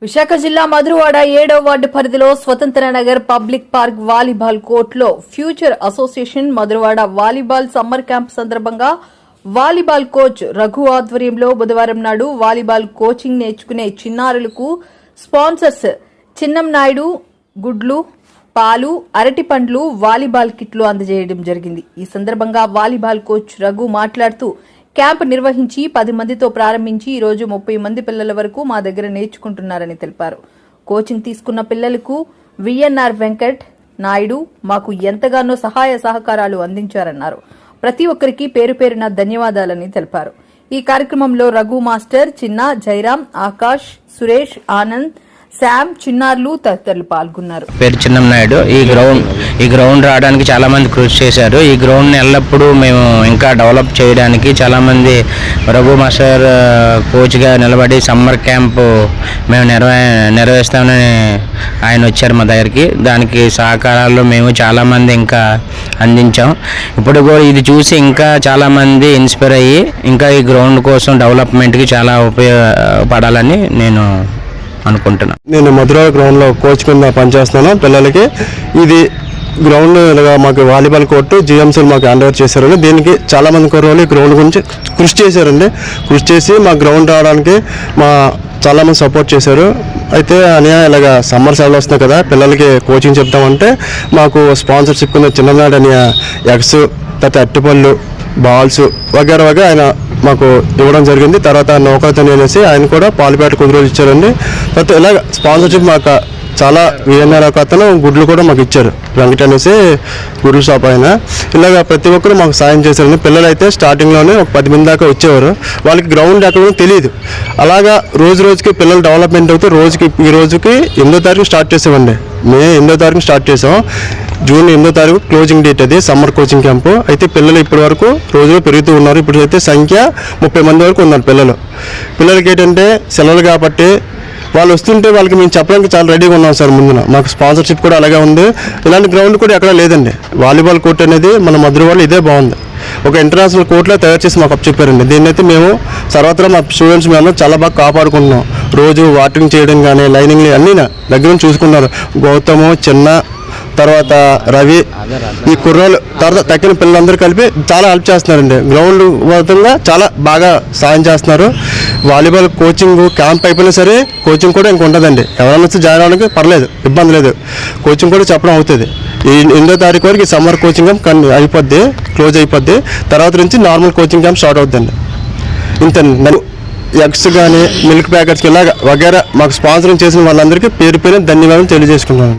విశాఖ జిల్లా మధురవాడ 7వ వార్డు పరిధిలో స్వతంత్ర నగర్ పబ్లిక్ పార్క్ వాలీబాల్ కోర్టులో future association Madhurawada volleyball summer camp సందర్భంగా వాలీబాల్ కోచ్ రఘు ఆధ్వర్యంలో బుధవారం నాడు వాలీబాల్ కోచింగ్ నేర్చుకునే చిన్నారులకు స్పాన్సర్స్ చిన్నం నాయుడు గుడ్లు పాలు అరటి పండ్లు వాలీబాల్ కిట్లు అందజేయడం జరిగింది. ఈ సందర్భంగా వాలీబాల్ కోచ్ రఘు మాట్లాడుతూ క్యాంప్ నిర్వహించి 10 మందితో ప్రారంభించి ఈ రోజు 30 మంది పిల్లల వరకు మా దగ్గర నేర్చుకుంటున్నారని తెలిపారు. కోచింగ్ తీసుకున్న పిల్లలకు విఎన్ఆర్ వెంకట్ నాయుడు మాకు ఎంతగానో సహాయ సహకారాలు అందించారన్నారు. ప్రతి ఒక్కరికి పేరు పేరున ధన్యవాదాలని తెలిపారు. ఈ కార్యక్రమంలో రఘు మాస్టర్, చిన్న, జైరాం, ఆకాష్, సురేష్, ఆనంద్, శామ్, చిన్నారులు తదితరులు పాల్గొన్నారు. పేరు చిన్నం నాయుడు. ఈ గ్రౌండ్ రావడానికి చాలా మంది కృషి చేశారు. ఈ గ్రౌండ్ ఎల్లప్పుడూ మేము ఇంకా డెవలప్ చేయడానికి చాలా మంది రఘు మాస్టర్ కోచ్గా నిలబడి సమ్మర్ క్యాంపు మేము నిర్వహిస్తామని ఆయన వచ్చారు మా దగ్గరికి. దానికి సహకారాలు మేము చాలా మంది ఇంకా అందించాం. ఇప్పుడు కూడా ఇది చూసి ఇంకా చాలా మంది ఇన్స్పైర్ అయ్యి ఇంకా ఈ గ్రౌండ్ కోసం డెవలప్మెంట్కి చాలా ఉపయోగపడాలని నేను అనుకుంటున్నాను. నేను మధురవాడ గ్రౌండ్లో కోచ్ కింద పనిచేస్తున్నాను పిల్లలకి. ఇది గ్రౌండ్ ఇలాగా మాకు వాలీబాల్ కోర్టు జిఎంసీలు మాకు హ్యాండ్ ఓవర్ చేశారండి. దీనికి చాలామంది కుర్రోళ్ళు ఈ గ్రౌండ్ గురించి కృషి చేశారండి. కృషి చేసి మా గ్రౌండ్ రావడానికి చాలామంది సపోర్ట్ చేశారు. అయితే అని ఇలాగ సమ్మర్ సెలవులు వస్తున్నాయి కదా, పిల్లలకి కోచింగ్ చెప్తామంటే మాకు స్పాన్సర్షిప్ కింద చిన్ననాడు అని ఎగ్స్, తర్వాత అట్టిపళ్ళు, బాల్స్ వగేరా ఆయన మాకు ఇవ్వడం జరిగింది. తర్వాత నౌకతని అనేసి ఆయన కూడా పాలుపేట కుదురు ఇచ్చారండి. తర్వాత ఇలాగ స్పాన్సర్షిప్ మాకు చాలా విఎన్ఆర్ అతను గుడ్లు కూడా మాకు ఇచ్చారు. వెంకట అనేసి గుడ్లు షాప్ ఆయన. ఇలాగ ప్రతి ఒక్కరు మాకు సాయం చేశారండి. పిల్లలు అయితే స్టార్టింగ్లోనే ఒక 10 మంది దాకా వచ్చేవారు. వాళ్ళకి గ్రౌండ్ ఎక్కడ తెలియదు. అలాగా రోజు రోజుకి పిల్లలు డెవలప్మెంట్ అవుతూ ఈ రోజుకి 8వ తారీఖు స్టార్ట్ చేసామండి. మే 8వ తారీఖు స్టార్ట్ చేసాం. జూన్ 8వ తారీఖు క్లోజింగ్ డేట్ అది సమ్మర్ కోచింగ్ క్యాంపు. అయితే పిల్లలు ఇప్పటి వరకు రోజులు పెరుగుతూ ఉన్నారు. ఇప్పుడు అయితే సంఖ్య 30 మంది వరకు ఉన్నారు పిల్లలకి. ఏంటంటే సెలవులు కాబట్టి వాళ్ళు వస్తుంటే వాళ్ళకి మేము చెప్పడానికి చాలా రెడీగా ఉన్నాం సార్. ముందున మాకు స్పాన్సర్షిప్ కూడా అలాగే ఉంది. ఇలాంటి గ్రౌండ్ కూడా ఎక్కడా లేదండి. వాలీబాల్ కోర్ట్ అనేది మన మధురవాడలో ఇదే బాగుంది. ఒక ఇంటర్నేషనల్ కోర్టులో తయారు చేసి మాకు చెప్పారండి. దీన్ని అయితే మేము సర్వత్రా మా స్టూడెంట్స్ మేము చాలా బాగా కాపాడుకుంటున్నాం. రోజు వాటరింగ్ చేయడం కానీ లైనింగ్ అన్నీ దగ్గర నుంచి చూసుకున్నారు. గౌతము, చిన్న, తర్వాత రవి, ఈ కుర్రోళ్ళు, తర్వాత తక్కిన పిల్లలందరూ కలిపి చాలా హెల్ప్ చేస్తున్నారండి. గ్రౌండ్ మొత్తంగా చాలా బాగా సాయం చేస్తున్నారు. వాలీబాల్ కోచింగ్ క్యాంప్ అయిపోయినా సరే కోచింగ్ కూడా ఇంక ఉంటుందండి. ఎవరైనా వచ్చి జాయిన్ అవ్వడానికి పర్లేదు, ఇబ్బంది లేదు. కోచింగ్ కూడా చెప్పడం అవుతుంది. ఈ 8వ తారీఖు వరకు ఈ సమ్మర్ కోచింగ్ క్యాంప్ అయిపోద్ది, క్లోజ్ అయిపోద్ది. తర్వాత నుంచి నార్మల్ కోచింగ్ క్యాంప్ స్టార్ట్ అవుతుందండి. ఇంత ఎగ్స్ కానీ మిల్క్ ప్యాకెట్స్కి ఇలాగ వగేరా మాకు స్పాన్సరింగ్ చేసిన వాళ్ళందరికీ పేరు ధన్యవాదాలు తెలియజేసుకున్నాను.